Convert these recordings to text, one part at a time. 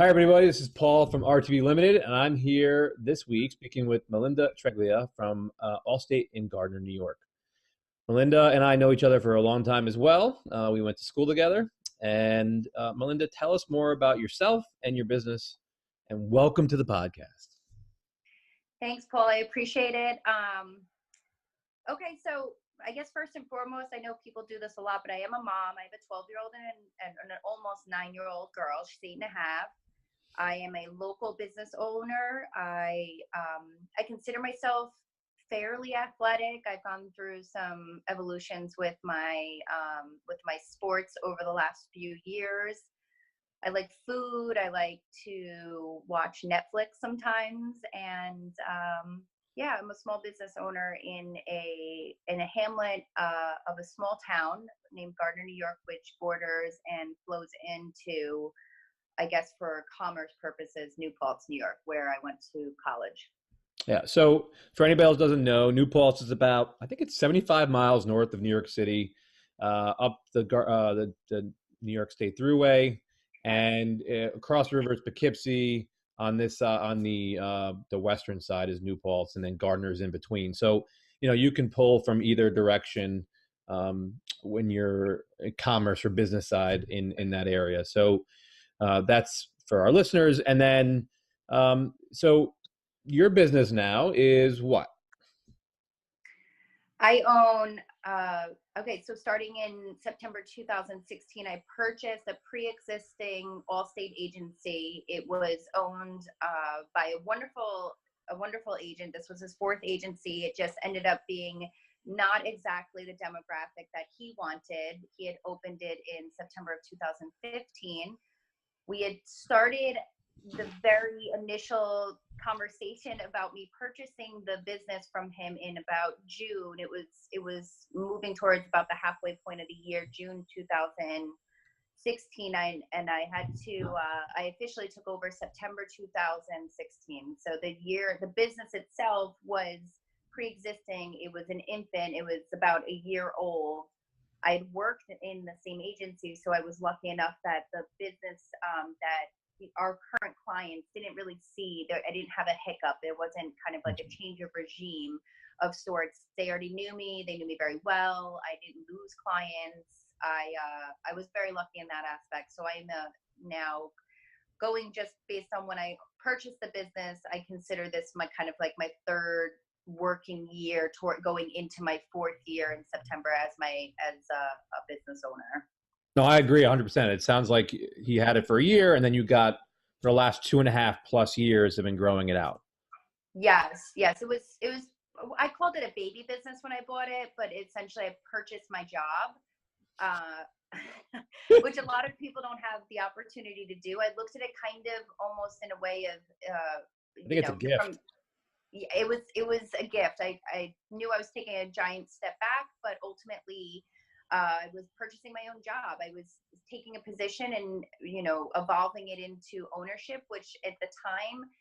Hi, everybody. This is Paul from RTV Limited, and I'm here this week speaking with Malinda Treglia from Allstate in Gardner, New York. Malinda and I know each other for a long time as well. We went to school together. And Malinda, tell us more about yourself and your business, and welcome to the podcast. Thanks, Paul. I appreciate it. Okay, so I guess first and foremost, I know people do this a lot, but I am a mom. I have a 12-year-old and an almost 9-year-old girl. She's 8.5. I am a local business owner. I consider myself fairly athletic. I've gone through some evolutions with my sports over the last few years. I like food. I like to watch Netflix sometimes, and yeah, I'm a small business owner in a hamlet of a small town named Gardner, New York, which borders and flows into, I guess, for commerce purposes, New Paltz, New York, where I went to college. Yeah. So for anybody else who doesn't know, New Paltz is about, I think it's 75 miles north of New York City, up the New York State Thruway, and across the river is Poughkeepsie. On this on the western side is New Paltz, and then Gardner's in between. So you can pull from either direction when you're commerce or business side in that area. So that's for our listeners. And then so your business now is what? I own, okay, so starting in September 2016, I purchased a pre-existing Allstate agency. It was owned by a wonderful agent. This was his fourth agency. It just ended up being not exactly the demographic that he wanted. He had opened it in September of 2015. We had started the very initial conversation about me purchasing the business from him in about June. It was moving towards about the halfway point of the year, June 2016. I officially took over September 2016. So the business itself was pre-existing. It was an infant. It was about a year old. I had worked in the same agency, so I was lucky enough that the business that our current clients didn't really see there. I didn't have a hiccup. There wasn't kind of like a change of regime of sorts. They already knew me. They knew me very well. I didn't lose clients. I was very lucky in that aspect. So I'm now going just based on when I purchased the business. I consider this my kind of like my third working year toward going into my fourth year in September as a business owner. No, I agree 100%. It sounds like he had it for a year, and then you got for the last 2.5+ years have been growing it out. Yes. It was. I called it a baby business when I bought it, but essentially I purchased my job, which a lot of people don't have the opportunity to do. I looked at it kind of almost in a way of, I think it's a gift. It was a gift. I knew I was taking a giant step back, but ultimately I was purchasing my own job. I was taking a position and, evolving it into ownership, which at the time,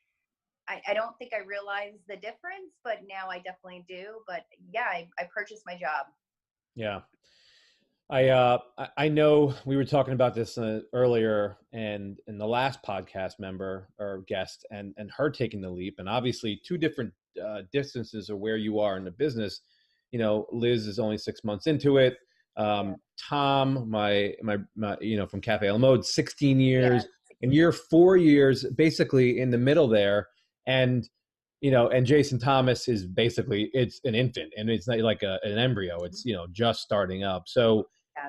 I don't think I realized the difference, but now I definitely do. But yeah, I purchased my job. Yeah. I know we were talking about this earlier, and in the last podcast member or guest, and her taking the leap, and obviously two different distances of where you are in the business. Liz is only 6 months into it. Tom, my from Cafe El Mode, 16 years, and you're 4 years basically in the middle there, and and Jason Thomas is basically, it's an infant, and it's not like an embryo. It's just starting up. So.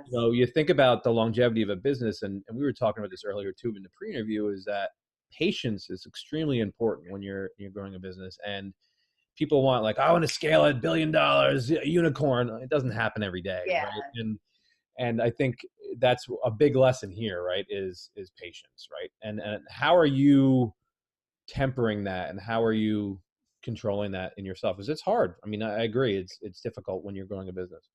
You think about the longevity of a business, and we were talking about this earlier too in the pre-interview, is that patience is extremely important when you're growing a business. And people want, like, I want to scale it, $1 billion unicorn. It doesn't happen every day, right? And I think that's a big lesson here, right? Is patience, right? And how are you tempering that, and how are you controlling that in yourself? Because it's hard. I mean, I agree, it's difficult when you're growing a business.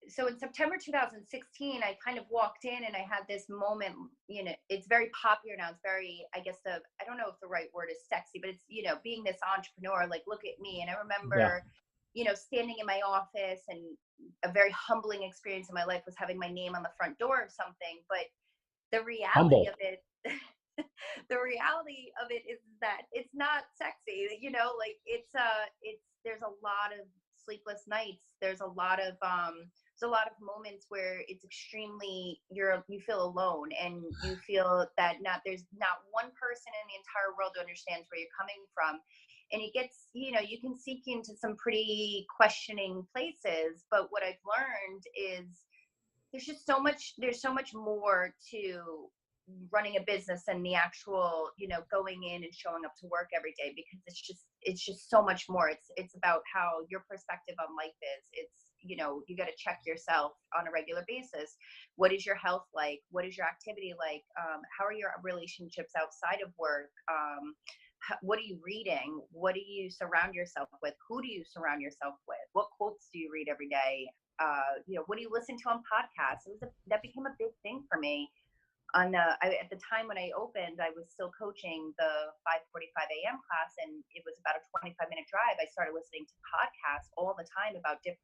So in September 2016, I kind of walked in and I had this moment. It's very popular now. It's very, I guess, I don't know if the right word is sexy, but it's, being this entrepreneur, like, look at me. And I remember, standing in my office, and a very humbling experience in my life was having my name on the front door of something. But The reality Humble. of it, the reality of it is that it's not sexy. Like there's a lot of sleepless nights. There's a lot of moments where it's extremely you feel alone, and you feel that there's not one person in the entire world who understands where you're coming from. And it gets, you can seek into some pretty questioning places. But what I've learned is there's so much more to running a business than the actual, going in and showing up to work every day, because it's just so much more. It's about how your perspective on life is. You got to check yourself on a regular basis. What is your health like? What is your activity like? How are your relationships outside of work? What are you reading? What do you surround yourself with? Who do you surround yourself with? What quotes do you read every day? What do you listen to on podcasts? That became a big thing for me. At the time when I opened, I was still coaching the 5:45 a.m. class, and it was about a 25-minute drive. I started listening to podcasts all the time about just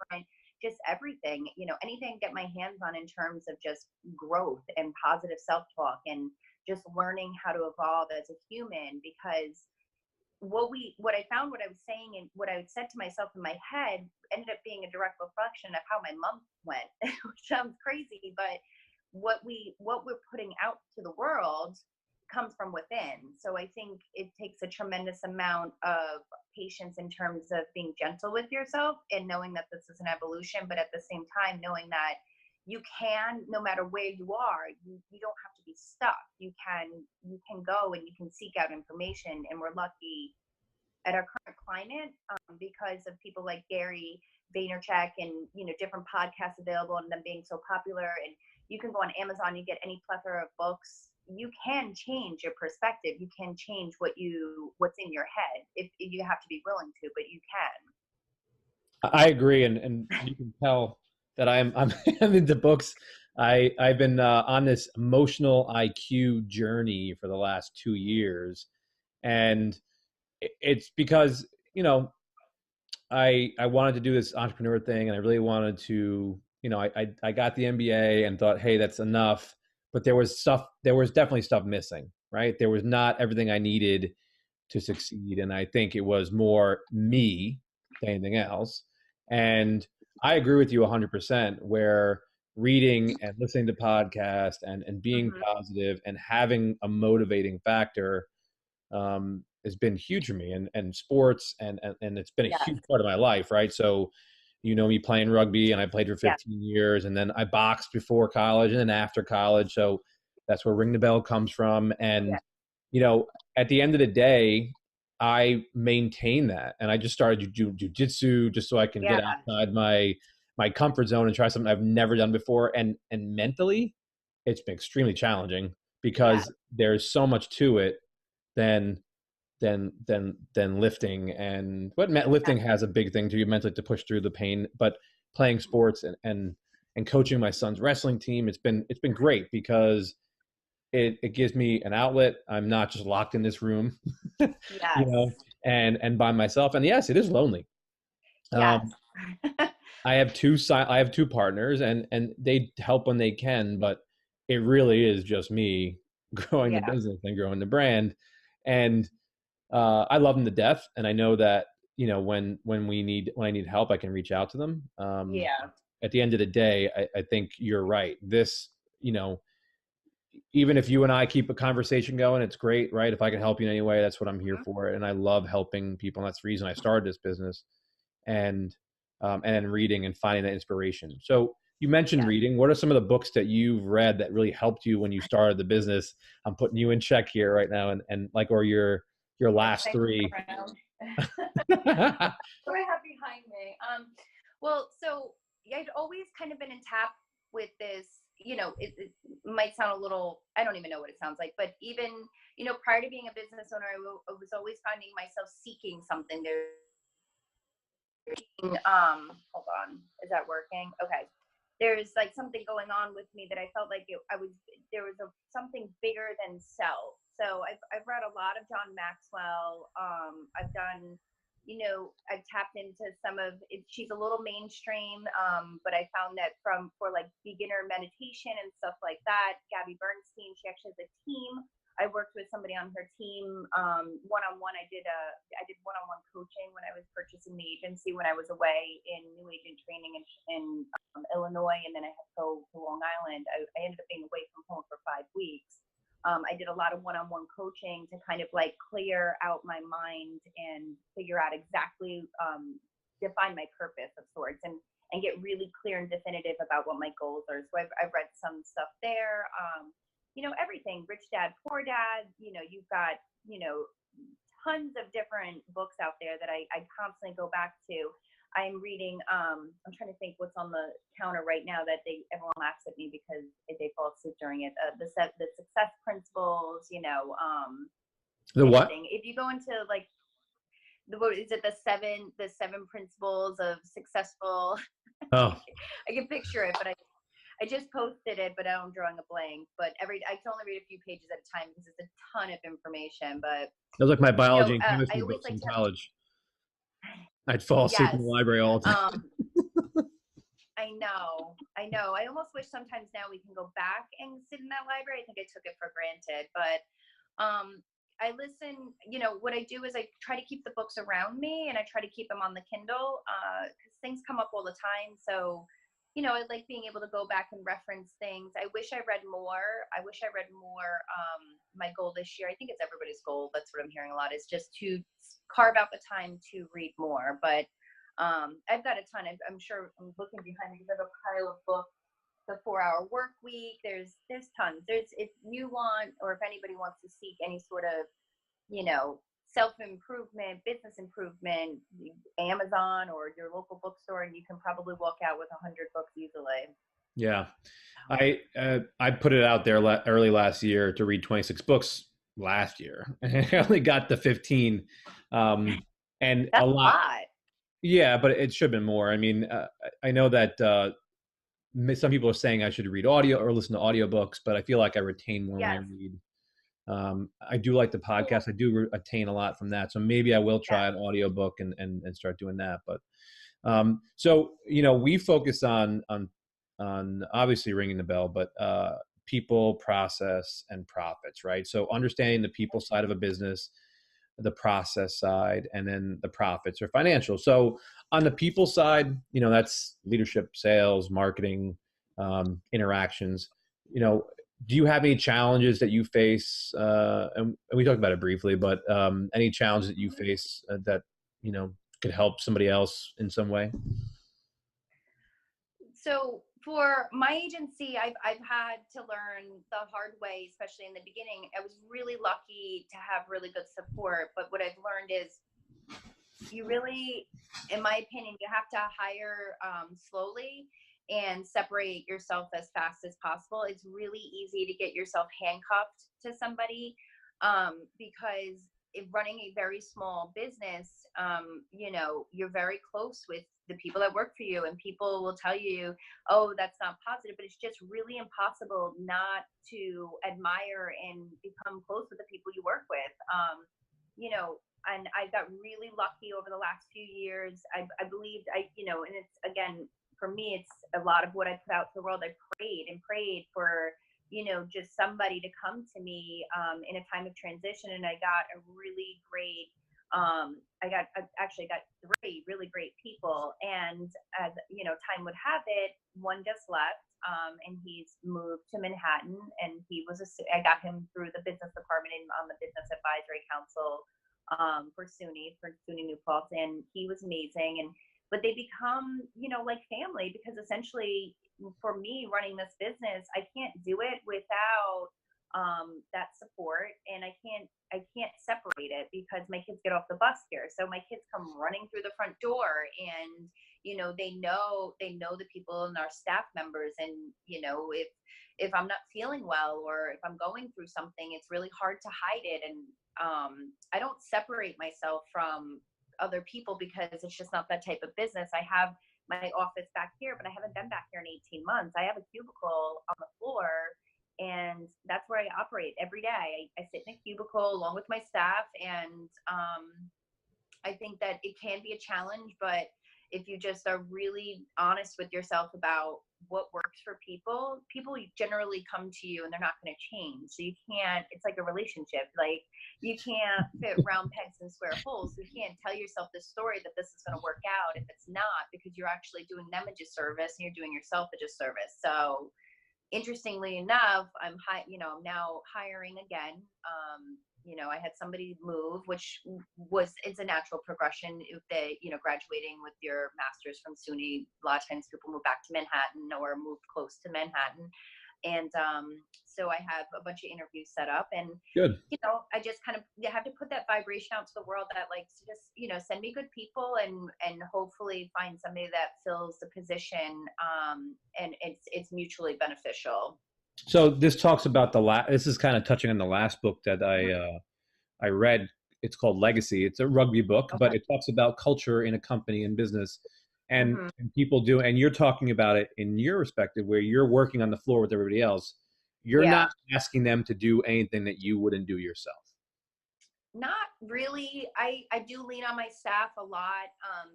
everything, anything I get my hands on in terms of just growth and positive self-talk, and just learning how to evolve as a human. Because what I found, what I was saying, and what I said to myself in my head ended up being a direct reflection of how my month went, which sounds crazy, but what we're putting out to the world comes from within. So I think it takes a tremendous amount of patience in terms of being gentle with yourself, and knowing that this is an evolution, but at the same time knowing that you can, no matter where you are, you don't have to be stuck. You can go and you can seek out information. And we're lucky at our current climate, because of people like Gary Vaynerchuk, and different podcasts available, and them being so popular. And you can go on Amazon, you get any plethora of books. You can change your perspective. You can change what's in your head, if you have to be willing to, but you I agree, and you can tell that I'm I'm into books. I've been on this emotional IQ journey for the last 2 years, and it's because I wanted to do this entrepreneur thing, and I really wanted to, I got the MBA and thought, hey, that's enough. But there was definitely stuff missing, right? There was not everything I needed to succeed. And I think it was more me than anything else. And I agree with you 100%, where reading and listening to podcasts and being can. positive and having a motivating factor has been huge for me, and sports, and it's been a Yes. huge part of my life, right? So, me playing rugby, and I played for Yes. 15 years, and then I boxed before college and then after college. So that's where Ring the Bell comes from. And, Yes. you know, at the end of the day, I maintain that. And I just started to do jujitsu just so I can Yeah. get outside my comfort zone and try something I've never done before. And mentally, it's been extremely challenging Yeah. because there's so much to it than than lifting. And what Yeah. lifting has a big thing to you mentally to push through the pain. But playing sports and coaching my son's wrestling team, it's been great because it gives me an outlet. I'm not just locked in this room, you Yes. know, and by myself. And yes, it is lonely. Yes. Um, I have two partners, and they help when they can, but it really is just me growing the Yeah. business and growing the brand. And I love them to death, and I know that when I need help, I can reach out to them. Yeah. At the end of the day, I think you're right. This, even if you and I keep a conversation going, it's great, right? If I can help you in any way, that's what I'm here Mhm. for, and I love helping people. And that's the reason I started this business, and then reading and finding that inspiration. So you mentioned Yeah. reading. What are some of the books that you've read that really helped you when you started the business? I'm putting you in check here right now, and like, or your Yeah. last Can I look three. around? What do I have behind me? Well, so I'd always kind of been in tap with this. It might sound a little, I don't even know what it sounds like, but even, prior to being a business owner, I was always finding myself seeking something. Hold on, is that working? Okay. There's like something going on with me that I felt like there was something bigger than self. So I've read a lot of John Maxwell. I've done I've tapped into some of it. She's a little mainstream, but I found that for like beginner meditation and stuff like that, Gabby Bernstein, she actually has a team. I worked with somebody on her team one-on-one. I did one-on-one coaching when I was purchasing the agency when I was away in new agent training in Illinois, and then I had to go to Long Island. I ended up being away from home for 5 weeks. I did a lot of one-on-one coaching to kind of like clear out my mind and figure out exactly define my purpose of sorts and get really clear and definitive about what my goals are. So I've read some stuff there. Everything, Rich Dad, Poor Dad, you've got, tons of different books out there that I constantly go back to. I'm reading, I'm trying to think what's on the counter right now that everyone laughs at me because they fall asleep during it. The success principles, The what? if you go into like, is it the seven principles of successful? Oh, I can picture it, but I just posted it, but I'm drawing a blank. But I can only read a few pages at a time because it's a ton of information. But that was like my biology and I chemistry always books like in to. college. I'd fall asleep in Yes. the library all the time. I know. I almost wish sometimes now we can go back and sit in that library. I think I took it for granted, but I listen. What I do is I try to keep the books around me, and I try to keep them on the Kindle because things come up all the time. So I like being able to go back and reference things. I wish I read more. My goal this year, I think it's everybody's goal. That's what I'm hearing a lot, is just to carve out the time to read more. But I've got a ton. I'm sure I'm looking behind me because I have a pile of books. The 4-Hour Work Week. There's tons. If you want, or if anybody wants to seek any sort of, self-improvement, business improvement, Amazon or your local bookstore, and you can probably walk out with 100 books easily. Yeah, I put it out there early last year to read 26 books last year. I only got the 15, and a That's a lot. lot. Yeah, but it should have been more. I mean, I know that some people are saying I should read audio or listen to audiobooks, but I feel like I retain more when I Yes. read. I do like the Cool. podcast. I do attain a lot from that. So maybe I will Yes. try an audiobook and start doing that. But so we focus on obviously ringing the bell, but people, process, and profits, right? So understanding the people side of a business, the process side, and then the profits or financial. So on the people side, that's leadership, sales, marketing, interactions. Do you have any challenges that you face? And we talked about it briefly, but any challenges that you face that could help somebody else in some way? So for my agency, I've had to learn the hard way, especially in the beginning. I was really lucky to have really good support, but what I've learned is you really, in my opinion, you have to hire slowly and separate yourself as fast as possible. It's really easy to get yourself handcuffed to somebody because running a very small business, you're very close with the people that work for you, and people will tell you, oh, that's not positive, but it's just really impossible not to admire and become close with the people you work with. And I got really lucky over the last few years. I believed and it's, again, for me, it's a lot of what I put out to the world. I prayed and prayed for, just somebody to come to me in a time of transition. And I got a really great, I got 3 really great people. And as time would have it, one just left. And he's moved to Manhattan, and I got him through the business department on the business advisory council for SUNY New Paltz, and he was amazing. But they become, like family, because essentially for me running this business, I can't do it without that support, and I can't separate it because my kids get off the bus here. So my kids come running through the front door, and they know the people and our staff members, and if I'm not feeling well or if I'm going through something, it's really hard to hide it. And I don't separate myself from other people because it's just not that type of business. I have my office back here, but I haven't been back here in 18 months. I have a cubicle on the floor, and that's where I operate every day. I sit in a cubicle along with my staff, and I think that it can be a challenge, but if you just are really honest with yourself about what works for people, people generally come to you and they're not going to change. So you can't, it's like a relationship. Like you can't fit round pegs in square holes. So you can't tell yourself this story that this is going to work out if it's not, because you're actually doing them a disservice and you're doing yourself a disservice. So interestingly enough, I'm now hiring again. I had somebody move, which it's a natural progression. If they, graduating with your master's from SUNY, a lot of times people move back to Manhattan or move close to Manhattan. And so I have a bunch of interviews set up, and Good. I just kind of have to put that vibration out to the world that likes to just, send me good people and hopefully find somebody that fills the position. And it's mutually beneficial. So this talks about this is kind of touching on the last book that I read. It's called Legacy. It's a rugby book, but Okay. it talks about culture in a company and business, and, Hmm. and people do. And you're talking about it in your perspective, where you're working on the floor with everybody else. You're not Yeah. asking them to do anything that you wouldn't do yourself. Not really. I do lean on my staff a lot.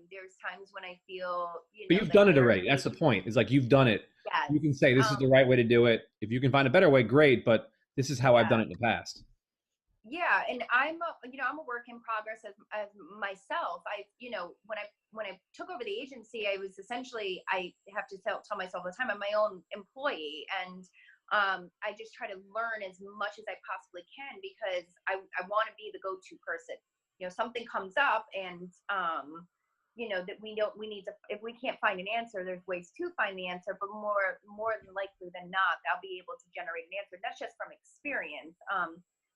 There's times when I feel, But you've that done it they're already. That's the maybe, point. It's like you've done it. yes. You can say this is the Um, right way to do it. If you can find a better way, great. But this is how I've done yeah. it in the past. Yeah, and I'm a work in progress as myself. When I took over the agency, I was essentially, I have to tell myself all the time, I'm my own employee, and I just try to learn as much as I possibly can, because I want to be the go-to person. Something comes up, and that we need to, if we can't find an answer, there's ways to find the answer, but more than likely than not, I'll be able to generate an answer. That's just from experience.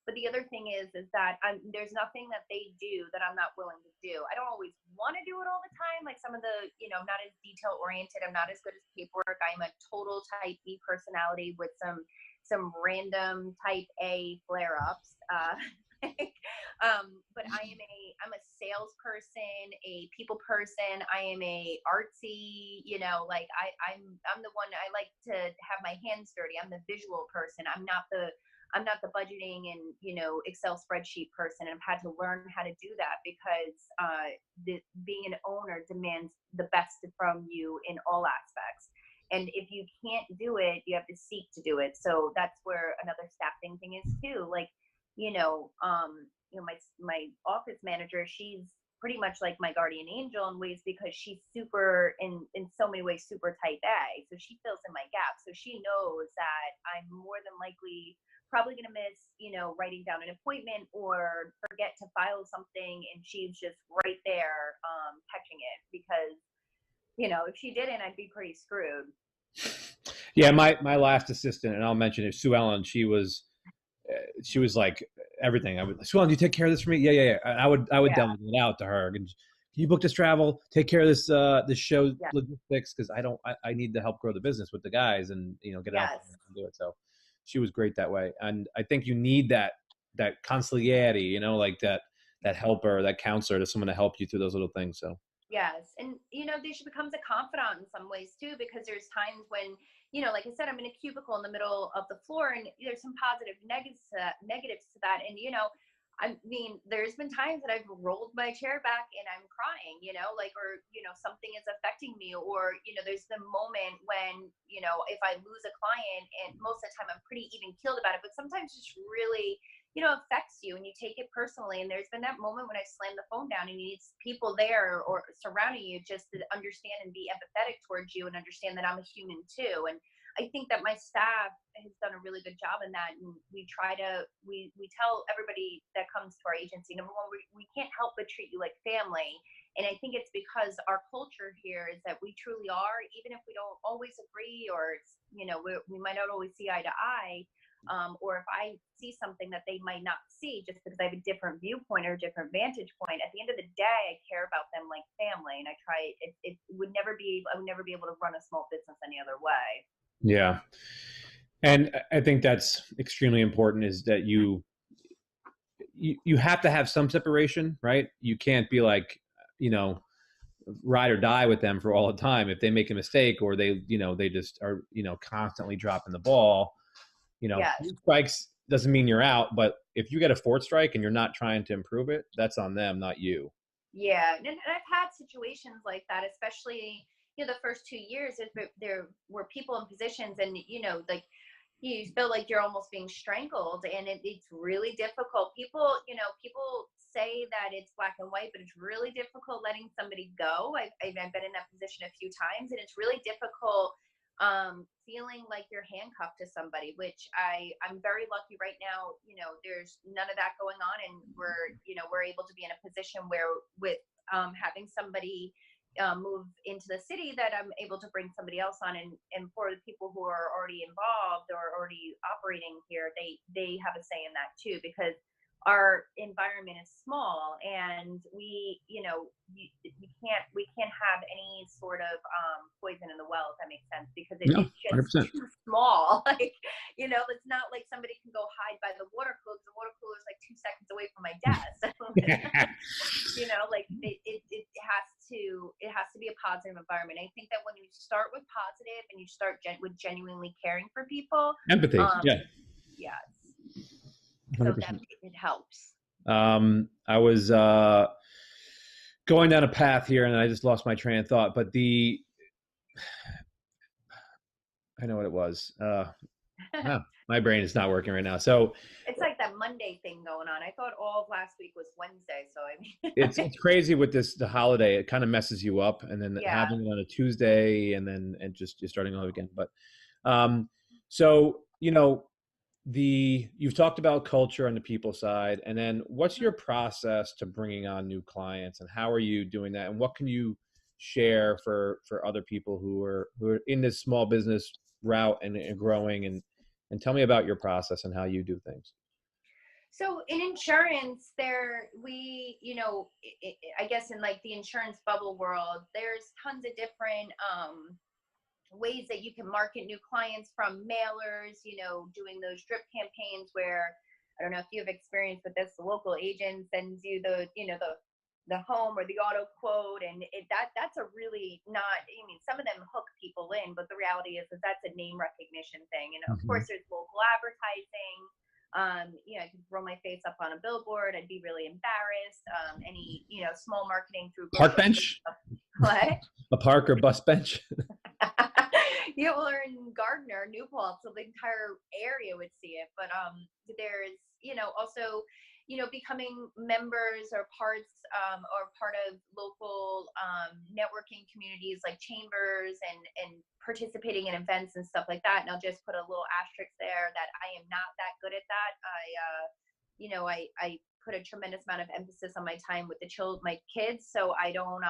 But the other thing is that there's nothing that they do that I'm not willing to do. I don't always want to do it all the time. Like some of the, I'm not as detail oriented. I'm not as good as paperwork. I'm a total type B personality with some random type A flare ups. But I'm a salesperson, a people person. I am a artsy, I'm the one, I like to have my hands dirty. I'm the visual person. I'm not the budgeting and Excel spreadsheet person. And I've had to learn how to do that, because being an owner demands the best from you in all aspects. And if you can't do it, you have to seek to do it. So that's where another staffing thing is too. Like, my office manager, she's pretty much like my guardian angel in ways, because she's super in so many ways super type A. So she fills in my gaps. So she knows that I'm more than likely probably going to miss, writing down an appointment or forget to file something. And she's just right there catching it, because, if she didn't, I'd be pretty screwed. Yeah, my last assistant, and I'll mention it, Sue Ellen. She was like everything. I would, Sue Ellen, do you take care of this for me? Yeah, yeah, yeah. I would Yeah. delegate it out to her. And can you book this travel? Take care of this show Yeah. logistics, because I need to help grow the business with the guys and get it out Yes. there and do it. So she was great that way. And I think you need that consigliere, like that helper, that counselor, to someone to help you through those little things. So Yes. And, she becomes a confidant in some ways too, because there's times when, like I said, I'm in a cubicle in the middle of the floor, and there's some positive negatives to that. And, I mean, there's been times that I've rolled my chair back and I'm crying, or, something is affecting me, or, there's the moment when, if I lose a client, and most of the time I'm pretty even keeled about it, but sometimes it's really, affects you and you take it personally. And there's been that moment when I slammed the phone down, and you need people there or surrounding you just to understand and be empathetic towards you and understand that I'm a human too. And I think that my staff has done a really good job in that. And we tell everybody that comes to our agency, number one, we can't help but treat you like family. And I think it's because our culture here is that we truly are, even if we don't always agree, or it's, we might not always see eye to eye. Or if I see something that they might not see, just because I have a different viewpoint or a different vantage point, at the end of the day, I care about them like family. And I try, it would never be, I would never be able to run a small business any other way. yeah, and I think that's extremely important. Is that you have to have some separation, right? You can't be like, you know, ride or die with them for all the time. If they make a mistake, or they just are, constantly dropping the ball, Yes. 3 strikes doesn't mean you're out. But if you get a fourth strike and you're not trying to improve it, that's on them, not you. Yeah, and I've had situations like that, especially the first 2 years. If there were people in positions, and like you feel like you're almost being strangled, and it's really difficult. People say that it's black and white, but it's really difficult letting somebody go. I've been in that position a few times, and it's really difficult feeling like you're handcuffed to somebody, which I'm very lucky right now. There's none of that going on, and we're able to be in a position where with having somebody move into the city, that I'm able to bring somebody else on. And for the people who are already involved or already operating here, they have a say in that too, because our environment is small, and we can't have any sort of poison in the well, if that makes sense, because No, it's just 100%. too small. Like, it's not like somebody can go hide by the water cooler. The water cooler is like 2 seconds away from my desk. Like it has to be a positive environment. I think that when you start with positive and you start with genuinely caring for people, Empathy. Yeah. yes, so then 100%. it helps. I was going down a path here and I just lost my train of thought, but I know what it was. My brain is not working right now. So It's like that Monday thing going on. I thought all of last week was Wednesday, so I mean, it's crazy with the holiday. It kind of messes you up, and then yeah. having it on a Tuesday, and just you're starting all again. But so you've talked about culture on the people side, and then what's your process to bringing on new clients, and how are you doing that, and what can you share for other people who are in this small business route and growing, and tell me about your process and how you do things. So in insurance, I guess in like the insurance bubble world, there's tons of different ways that you can market new clients, from mailers, doing those drip campaigns where, I don't know if you have experience with this, the local agent sends you the home or the auto quote, and that's a really not, some of them hook people in, but the reality is that that's a name recognition thing. Of Mhm. course there's local advertising. I could throw my face up on a billboard. I'd be really embarrassed. Any, small marketing through Park grocery bench, stores. What? a park or bus bench. Well, are in Gardner, New Paltz, so the entire area would see it. But there's, also, becoming members or part of local networking communities like chambers, and participating in events and stuff like that. And I'll just put a little asterisk there that I am not that good at that. I put a tremendous amount of emphasis on my time with my kids, so I don't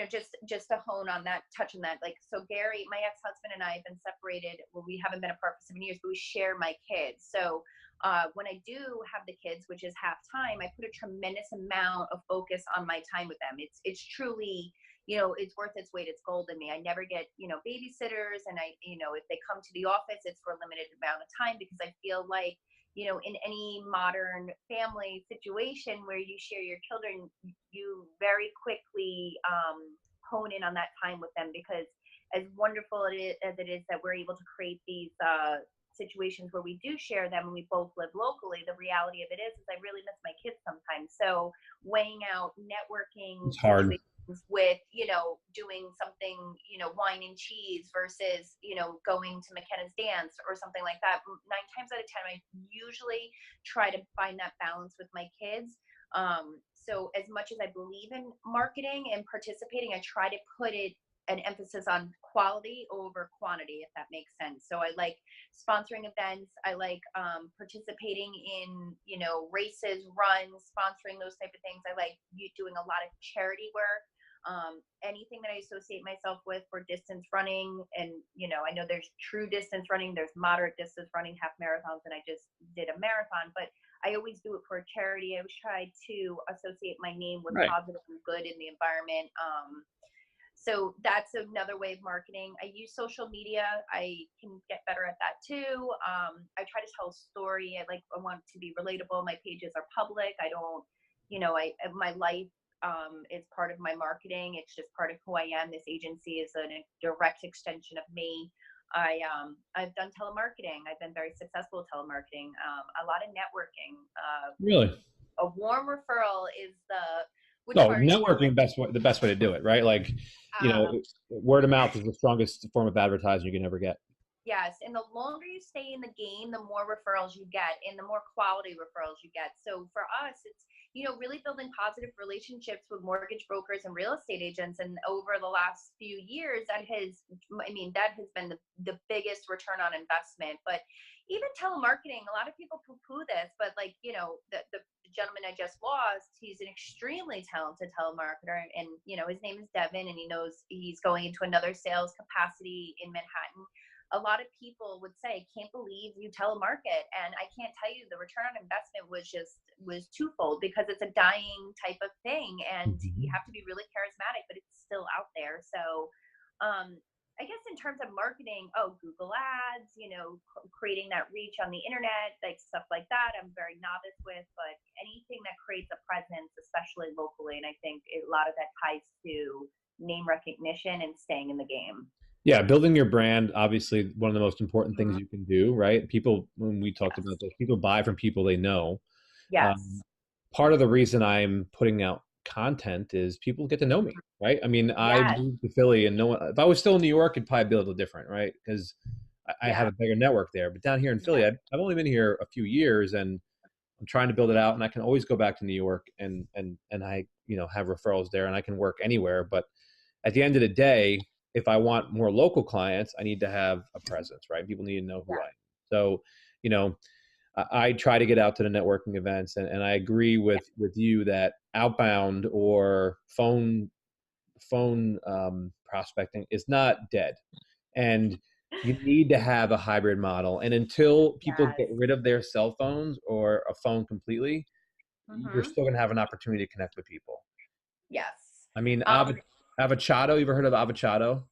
just to hone on that, touch on that. Like, so Gary, my ex-husband, and I have been separated. Well, we haven't been apart for 7 years, but we share my kids. So when I do have the kids, which is half time, I put a tremendous amount of focus on my time with them. It's truly, it's worth its weight, its gold in me. I never get, babysitters, and if they come to the office, it's for a limited amount of time, because I feel like, in any modern family situation where you share your children, you very quickly hone in on that time with them, because as wonderful as it is that we're able to create these situations where we do share them and we both live locally, the reality of it is I really miss my kids sometimes. So weighing out networking It's hard. situations with, doing something, wine and cheese versus, going to McKenna's dance or something like that. 9 times out of 10, I usually try to find that balance with my kids. So as much as I believe in marketing and participating, I try to put an emphasis on quality over quantity, if that makes sense. So I like sponsoring events. I like participating in, races, runs, sponsoring those type of things. I like doing a lot of charity work. Anything that I associate myself with for distance running, and I know there's true distance running, there's moderate distance running, half marathons, and I just did a marathon, but I always do it for a charity. I always try to associate my name with Right. positive and good in the environment. So that's another way of marketing. I use social media. I can get better at that too. I try to tell a story. I want to be relatable. My pages are public. I don't, my life is part of my marketing. It's just part of who I am. This agency is a direct extension of me. I've done telemarketing. I've been very successful at telemarketing. A lot of networking. Really? A warm referral is the Which No, part are you networking doing? the best way to do it, right? Like, Um, word of mouth is the strongest form of advertising you can ever get. Yes, and the longer you stay in the game, the more referrals you get and the more quality referrals you get. So for us, it's, really building positive relationships with mortgage brokers and real estate agents. And over the last few years, that has been the biggest return on investment. But even telemarketing, a lot of people poo-poo this, but like, the gentleman I just lost, he's an extremely talented telemarketer, and his name is Devin, and he knows he's going into another sales capacity in Manhattan. A lot of people would say, can't believe you telemarket. And I can't tell you, the return on investment was twofold, because it's a dying type of thing and you Mhm. have to be really charismatic, but it's still out there. So I guess in terms of marketing, Google ads, creating that reach on the internet, like stuff like that, I'm very novice with, but anything that creates a presence, especially locally. And I think a lot of that ties to name recognition and staying in the game. Yeah, building your brand, obviously one of the most important things Mhm. you can do, right? People, when we talked about Yes. this, people buy from people they know. Um, Yes. Part of the reason I'm putting out content is people get to know me, right? I mean, I Yes. moved to Philly, and no one, if I was still in New York, it'd probably be a little different, right? Because I have Yeah. a bigger network there. But down here in Philly, Yeah. I've only been here a few years, and I'm trying to build it out, and I can always go back to New York and I have referrals there, and I can work anywhere. But at the end of the day, if I want more local clients, I need to have a presence, right? People need to know who I am. Yeah. So, you know, I try to get out to the networking events, and I agree Yeah. with you that outbound or phone prospecting is not dead, and you need to have a hybrid model. And until people Yes. get rid of their cell phones or a phone completely, you're Mm-hmm. still going to have an opportunity to connect with people. Yes. I mean, Um, Avocado. You ever heard of Avocado?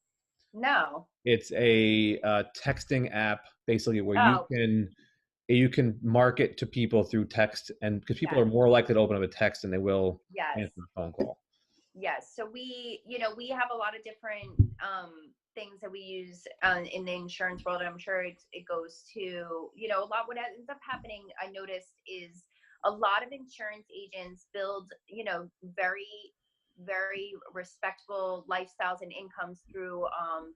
no. It's a texting app, basically, where Oh, you can market to people through text, and because people yes. are more likely to open up a text than they will Yes. answer a phone call. Yes. So we have a lot of different things that we use in the insurance world. And I'm sure it goes to, a lot. What ends up happening, I noticed, is a lot of insurance agents build, very, very respectable lifestyles and incomes through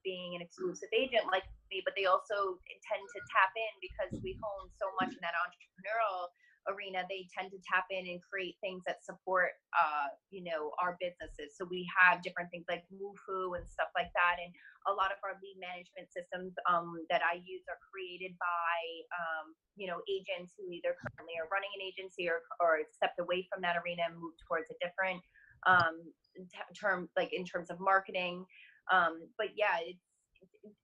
being an exclusive agent like me, but they also tend to tap in because we hone so much in that entrepreneurial arena. They tend to tap in and create things that support our businesses. So we have different things like woofu and stuff like that, and a lot of our lead management systems that I use are created by agents who either currently are running an agency or stepped away from that arena and moved towards a different term, like in terms of marketing. But yeah,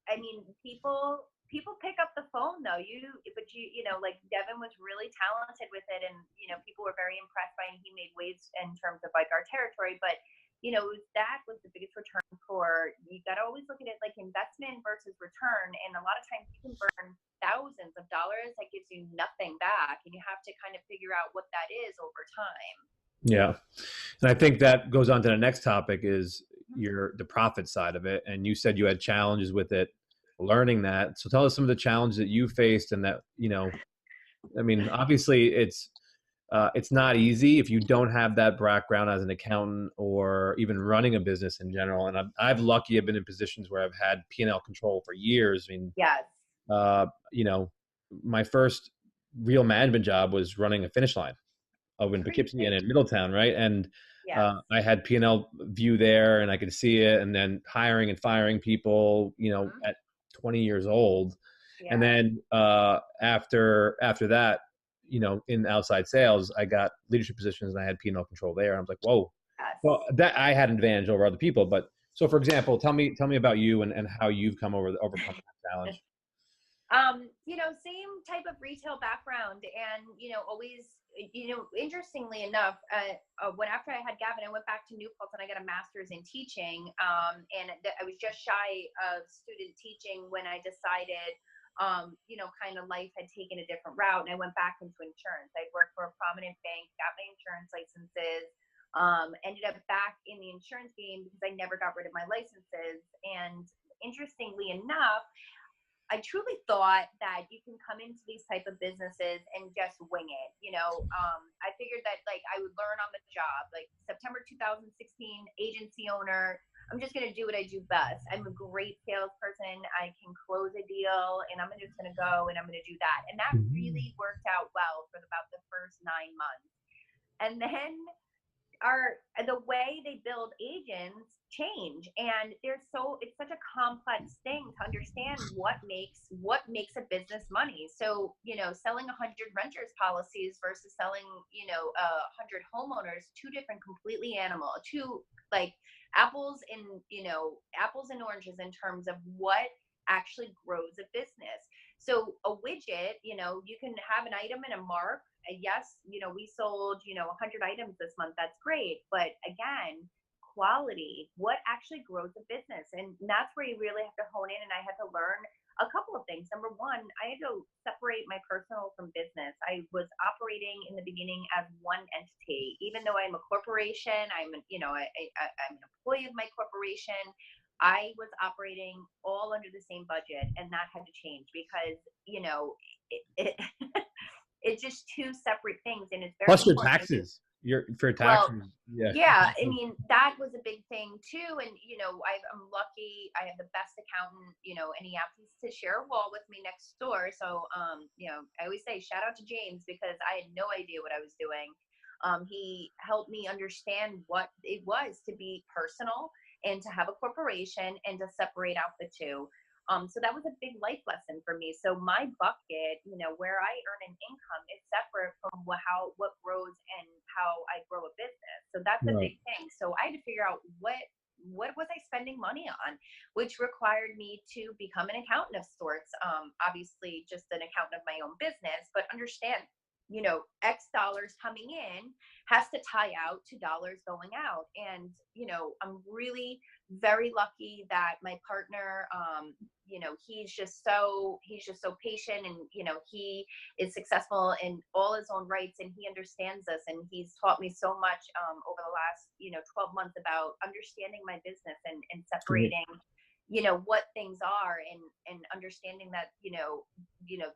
I mean, people pick up the phone though. But like Devin was really talented with it, and people were very impressed by him. He made waves in terms of like our territory, but that was the biggest return. For you got to always look at it like investment versus return, and a lot of times you can burn thousands of dollars that gives you nothing back, and you have to kind of figure out what that is over time. Yeah, and I think that goes on to the next topic is the profit side of it. And you said you had challenges with it, learning that. So tell us some of the challenges that you faced, and that I mean, obviously it's not easy if you don't have that background as an accountant or even running a business in general. And I've lucky I've been in positions where I've had P&L control for years. I mean, Yes. uh, you know, my first real management job was running a finish line of in Poughkeepsie and in Middletown, right? And Yes. I had P&L view there, and I could see it, and then hiring and firing people, Mhm. at 20 years old, and Yeah. then after that, in outside sales, I got leadership positions, and I had P&L control there. And I was like, whoa. Yes. Well, that I had an advantage over other people. But so, for example, tell me about you and how you've overcome that challenge. Same type of retail background, and always, interestingly enough, when after I had Gavin, I went back to New Paltz and I got a master's in teaching, and I was just shy of student teaching when I decided, kind of life had taken a different route, and I went back into insurance. I worked for a prominent bank, got my insurance licenses. Ended up back in the insurance game because I never got rid of my licenses. And interestingly enough, I truly thought that you can come into these type of businesses and just wing it. I figured that like I would learn on the job. Like September 2016, agency owner. I'm just gonna do what I do best. I'm a great salesperson. I can close a deal, and I'm just gonna go and I'm gonna do that. And that Mhm. really worked out well for about the first 9 months. And then are the way they build agents change, and it's such a complex thing to understand what makes a business money. So selling 100 renters policies versus selling 100 homeowners, two different completely animal, two like apples and apples and oranges in terms of what actually grows a business. So a widget, you can have an item and a mark. Yes, we sold 100 items this month. That's great, but again, quality, what actually grows a business, and that's where you really have to hone in. And I had to learn a couple of things. Number one, I had to separate my personal from business. I was operating in the beginning as one entity, even though I'm a corporation. I'm an employee of my corporation. I was operating all under the same budget, and that had to change because it it's just two separate things, and it's very Plus your important. taxes. Your for Well, taxes. Yeah. yeah, I mean, that was a big thing too. And I'm lucky. I have the best accountant, and he happens to share a wall with me next door. So I always say shout out to James because I had no idea what I was doing. He helped me understand what it was to be personal and to have a corporation and to separate out the two. So that was a big life lesson for me. So my bucket, where I earn an income, is separate from what grows and how I grow a business. So that's a Right. big thing. So I had to figure out what was I spending money on, which required me to become an accountant of sorts. Obviously, just an accountant of my own business, but understand, X dollars coming in has to tie out to dollars going out. And I'm really very lucky that my partner, he's just so patient, and he is successful in all his own rights, and he understands us, and he's taught me so much over the last 12 months about understanding my business and Great. separating what things are, and understanding that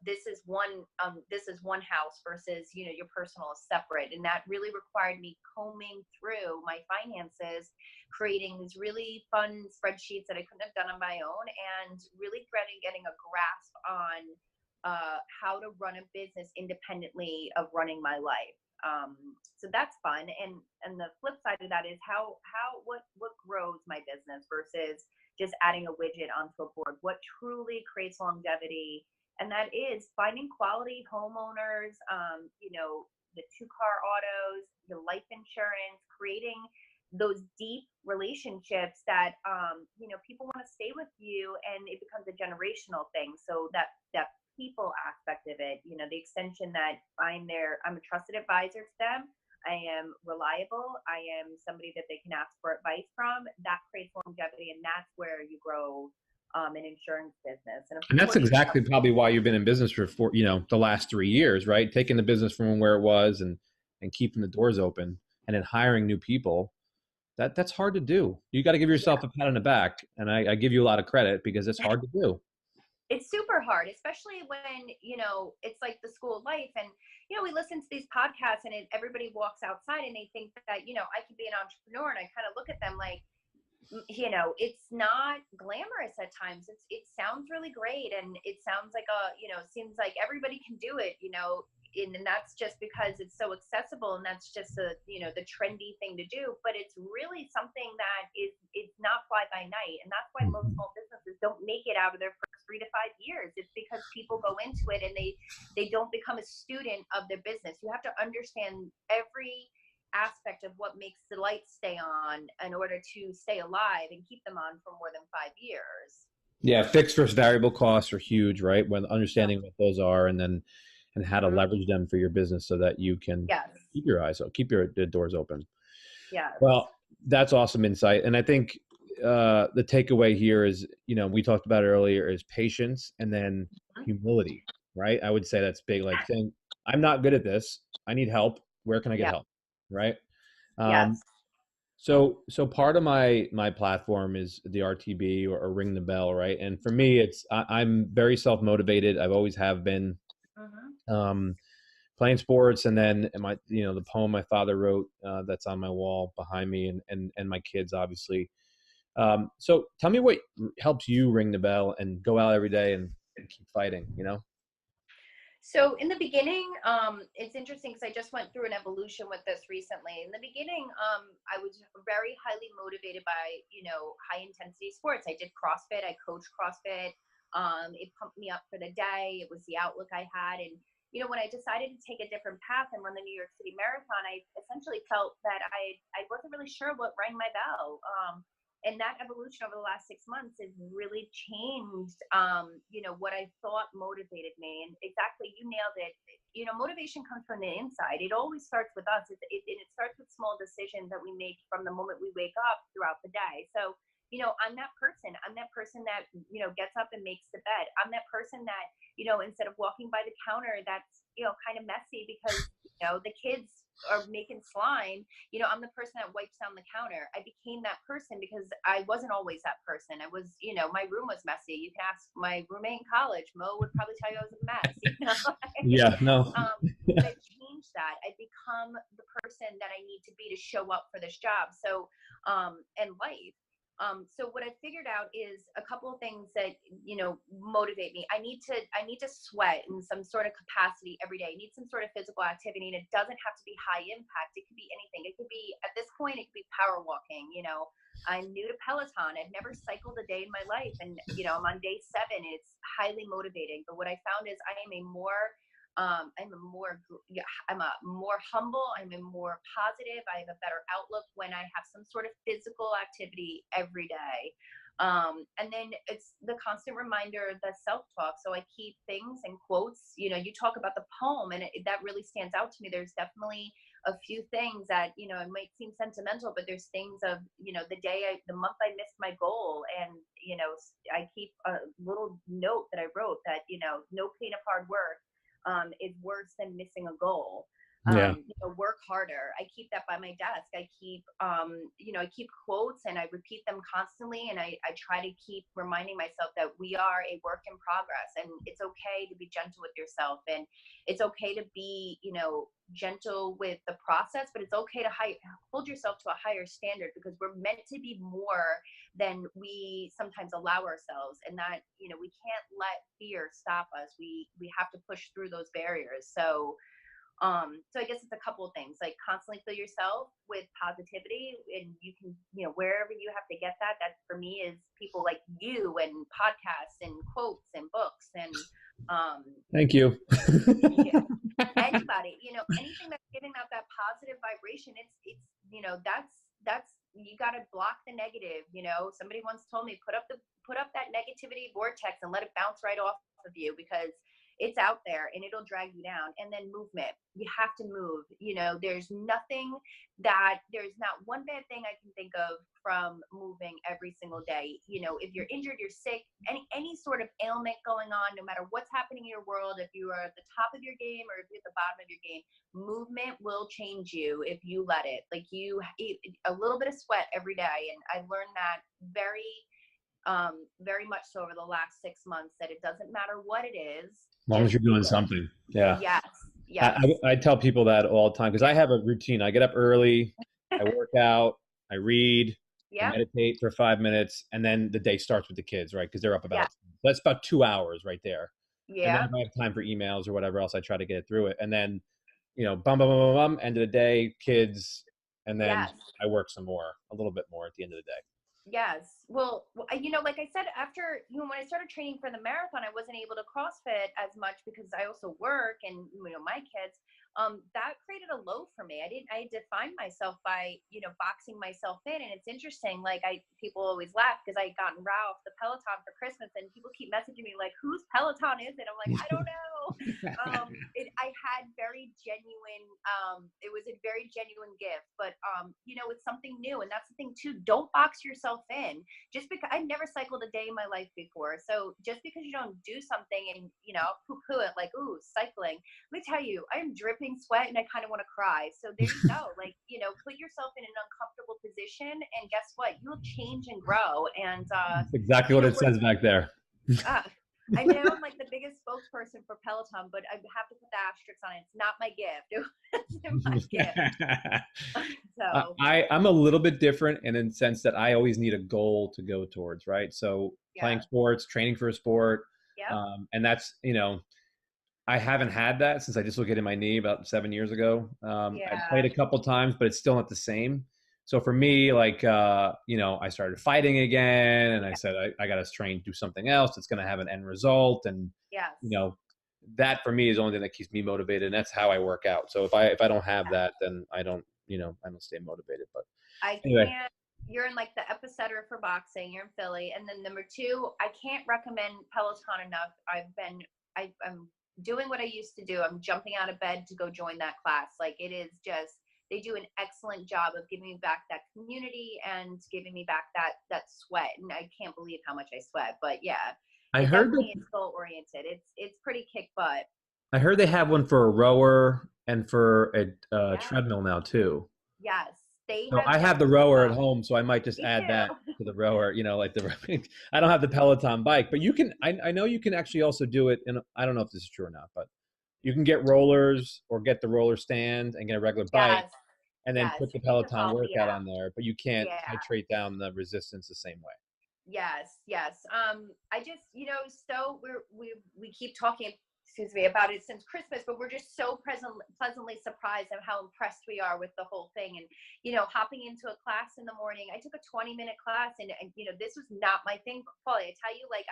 this is one house versus your personal is separate. And that really required me combing through my finances, creating these really fun spreadsheets that I couldn't have done on my own, and really getting a grasp on how to run a business independently of running my life. So that's fun. And the flip side of that is what grows my business versus just adding a widget onto a board. What truly creates longevity, and that is finding quality homeowners, the two-car autos, the life insurance, creating those deep relationships that people want to stay with you, and it becomes a generational thing. So that people aspect of it, the extension that I'm a trusted advisor to them. I am reliable. I am somebody that they can ask for advice from. That creates longevity, and that's where you grow an insurance business. And of And that's course, exactly probably why you've been in business for the last 3 years, right? Taking the business from where it was and keeping the doors open and then hiring new people. That's hard to do. You got to give yourself yeah, a pat on the back, and I give you a lot of credit because it's hard to do. it's super hard, especially when it's like the school of life. And we listen to these podcasts, and everybody walks outside and they think that I could be an entrepreneur, and I kind of look at them like, it's not glamorous at times. It sounds really great, and it sounds like seems like everybody can do it, and that's just because it's so accessible, and that's just the trendy thing to do. But it's really something that it's not fly by night, and that's why most Mhm. small businesses don't make it out of their first 3 to 5 years. It's because people go into it and they don't become a student of their business. You have to understand every aspect of what makes the lights stay on in order to stay alive and keep them on for more than 5 years. Yeah, fixed versus variable costs are huge, right? When Yep. understanding what those are, and how to Mm-hmm. leverage them for your business so that you can Yes. keep your eyes open, keep your the doors open. Yes. Well, that's awesome insight, and I think the takeaway here is, we talked about it earlier, is patience and then Mhm. humility, right? I would say that's big, like saying, "I'm not good at this. I need help. Where can I get Yep. help?" Right? Um, Yes. So part of my platform is the RTB or ring the bell, right? And for me, I'm very self motivated. I've always have been. Mm-hmm. Um, Playing sports, and then my the poem my father wrote, that's on my wall behind me, and my kids obviously. So tell me what helps you ring the bell and go out every day and keep fighting. So in the beginning, it's interesting because I just went through an evolution with this recently. In the beginning, I was very highly motivated by, high intensity sports. I did CrossFit, I coached CrossFit. It pumped me up for the day. It was the outlook I had. And, when I decided to take a different path and run the New York City Marathon, I essentially felt that I wasn't really sure what rang my bell. And that evolution over the last 6 months has really changed what I thought motivated me. And exactly, you nailed it. Motivation comes from the inside. It always starts with us. It starts with small decisions that we make from the moment we wake up throughout the day. So I'm that person. I'm that person that gets up and makes the bed. I'm that person that instead of walking by the counter that's kind of messy because the kids are making slime. I'm the person that wipes down the counter. I became that person because I wasn't always that person. I was, my room was messy. You can ask my roommate in college. Mo would probably tell you I was a mess. Yeah, no. But I've changed that. I've become the person that I need to be to show up for this job. So, and life. So what I figured out is a couple of things that motivate me. I need to sweat in some sort of capacity every day. I need some sort of physical activity, and it doesn't have to be high impact. It could be anything. It could be, at this point, it could be power walking. I'm new to Peloton. I've never cycled a day in my life, and I'm on day 7. It's highly motivating. But what I found is I'm a more humble, I'm a more positive, I have a better outlook when I have some sort of physical activity every day. And then it's the constant reminder, the self-talk. So I keep things and quotes. You talk about the poem, and that really stands out to me. There's definitely a few things that it might seem sentimental, but there's things of the month I missed my goal, and I keep a little note that I wrote that no pain of hard work is worse than missing a goal. Yeah. Work harder. I keep that by my desk. I keep I keep quotes, and I repeat them constantly, and I try to keep reminding myself that we are a work in progress, and it's okay to be gentle with yourself, and it's okay to be gentle with the process, but it's okay to hold yourself to a higher standard, because we're meant to be more than we sometimes allow ourselves, and that we can't let fear stop us. We have to push through those barriers. So I guess it's a couple of things, like constantly fill yourself with positivity, and you can, wherever you have to get that for me is people like you, and podcasts and quotes and books, and Thank you. yeah, anybody, anything that's giving out that positive vibration. That's you got to block the negative. Somebody once told me, put up that negativity vortex and let it bounce right off of you, because it's out there and it'll drag you down. And then movement, you have to move. There's not one bad thing I can think of from moving every single day. If you're injured, you're sick, any sort of ailment going on, no matter what's happening in your world, if you are at the top of your game or if you're at the bottom of your game, movement will change you if you let it. Like, a little bit of sweat every day. And I learned that very much so over the last 6 months, that it doesn't matter what it is, As long as just you're do doing it. something. Yeah. Yes, I, yes. I, I tell people that all the time because I have a routine. I get up early, I work out, I read, I Yep. meditate for 5 minutes, and then the day starts with the kids, right? Because they're up Yeah. that's about 2 hours right there. And then Yeah. if I have time for emails or whatever else, I try to get through it. And then, bum, bum, bum, bum, bum, end of the day, kids, and then Yes. I work some more, a little bit more at the end of the day. Yes. Well, like I said, after, when I started training for the marathon, I wasn't able to CrossFit as much because I also work and, my kids. That created a low for me. I defined myself by, boxing myself in. And it's interesting. Like, people always laugh because I had gotten Ralph the Peloton for Christmas, and people keep messaging me like, whose Peloton is it? I'm like, I don't know. I had very genuine, it was a very genuine gift, but it's something new. And that's the thing too. Don't box yourself in just because I've never cycled a day in my life before. So just because you don't do something and, poo poo it like, ooh, cycling, let me tell you, I am dripping sweat and I kind of want to cry. So there you go. Like, put yourself in an uncomfortable position and guess what? You'll change and grow. And, That's exactly what it says back there. uh, I know I'm like the biggest spokesperson for Peloton, but I have to put the asterisk on it. It's not my gift. It wasn't my gift. So I'm a little bit different in the sense that I always need a goal to go towards, right? So playing yeah. sports, training for a sport, Yep. and that's, I haven't had that since I dislocated my knee about 7 years ago. I Yeah. played a couple times, but it's still not the same. So for me, like, I started fighting again, and I said, I got to train, do something else that's going to have an end result. And, Yes. that for me is the only thing that keeps me motivated. And that's how I work out. So if I don't have Yeah. that, then I don't stay motivated. But I anyway, can't. You're in like the epicenter for boxing. You're in Philly, and then number two, I can't recommend Peloton enough. I'm doing what I used to do. I'm jumping out of bed to go join that class. Like it is just they do an excellent job of giving me back that community and giving me back that sweat. And I can't believe how much I sweat. But yeah, I it heard definitely that is goal oriented. It's pretty kick butt. I heard they have one for a rower and for a Yeah. treadmill now too. Yes, they So have I have one the as rower at well. home, so I might just Me add that too. to the rower. Like I don't have the Peloton bike, but you can. I know you can actually also do it. And I don't know if this is true or not, but you can get rollers or get the roller stand and get a regular bike, Yes. and then Yes, put the you can Peloton follow the workout app. on there. But you can't Yeah. titrate down the resistance the same way. Yes. Yes. I just, so we keep talking, excuse me, about it since Christmas, but we're just so pleasantly surprised at how impressed we are with the whole thing. And, hopping into a class in the morning, I took a 20-minute class and this was not my thing. But Paulie, I tell you, like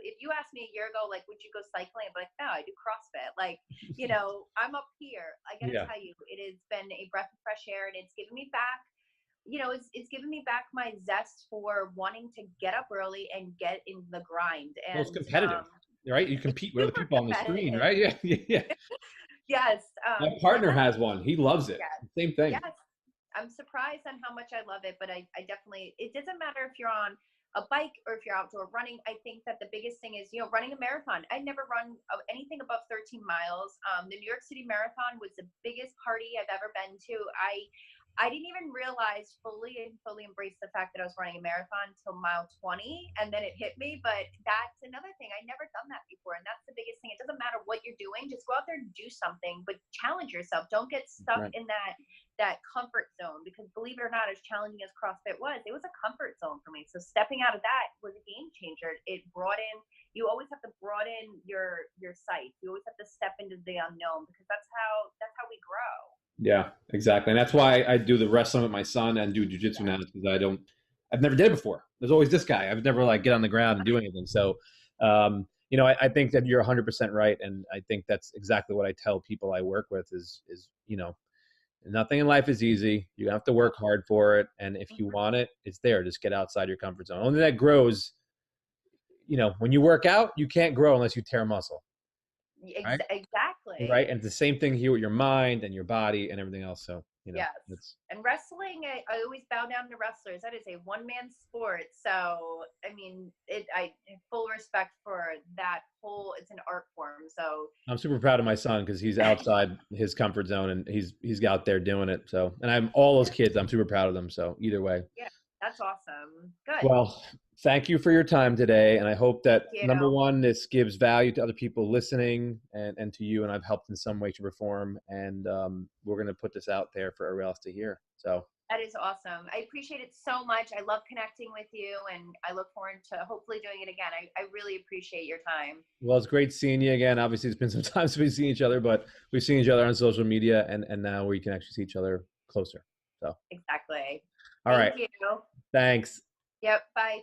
if you asked me a year ago, like, would you go cycling? I'd be like, no, I do CrossFit. Like, I'm up here. I got to Yeah. tell you, it has been a breath of fresh air and it's given me back it's given me back my zest for wanting to get up early and get in the grind. Well, it's And competitive, right? You it's compete with other super people on the screen, competitive. right? Yeah, yeah. Yes. My And partner that's, has one. He loves it. yes, Same thing. yes. I'm surprised on how much I love it, but I definitely, it doesn't matter if you're on a bike or if you're outdoor running. I think that the biggest thing is, running a marathon. I never run anything above 13 miles. The New York City Marathon was the biggest party I've ever been to. I didn't even realize fully embrace the fact that I was running a marathon until mile 20, and then it hit me. But that's another thing. I never done that before, and that's the biggest thing. It doesn't matter what you're doing; just go out there and do something, but challenge yourself. Don't get stuck Right. in that comfort zone, because believe it or not, as challenging as CrossFit was, it was a comfort zone for me. So stepping out of that was a game changer. It brought in. You always have to broaden your sights. You always have to step into the unknown, because that's how we grow. Yeah, exactly. And that's why I do the wrestling with my son and do jujitsu Yeah. now, because I've never did it before. There's always this guy. I've never like get on the ground and do anything. So, I think that you're 100% right. And I think that's exactly what I tell people I work with is, nothing in life is easy. You have to work hard for it. And if you want it, it's there. Just get outside your comfort zone. Only that grows, when you work out, you can't grow unless you tear muscle, right? Exactly. Right. And it's the same thing here with your mind and your body and everything else. So, Yes. it's And wrestling, I always bow down to wrestlers. That is a one-man sport. So, I mean, I full respect for that whole, it's an art form. So, I'm super proud of my son because he's outside his comfort zone and he's out there doing it. So, and I'm all those kids. I'm super proud of them. So, either way, yeah, that's awesome. Good. well, thank you for your time today, and I hope that Thank number you. one, this gives value to other people listening and to you, and I've helped in some way to reform. And we're going to put this out there for everyone else to hear. So. That is awesome. I appreciate it so much. I love connecting with you, and I look forward to hopefully doing it again. I really appreciate your time. Well, it's great seeing you again. Obviously, it's been some time since we've seen each other, but we've seen each other on social media, and now we can actually see each other closer. So, Exactly. all right. Thank you. Thanks. Yep. Bye.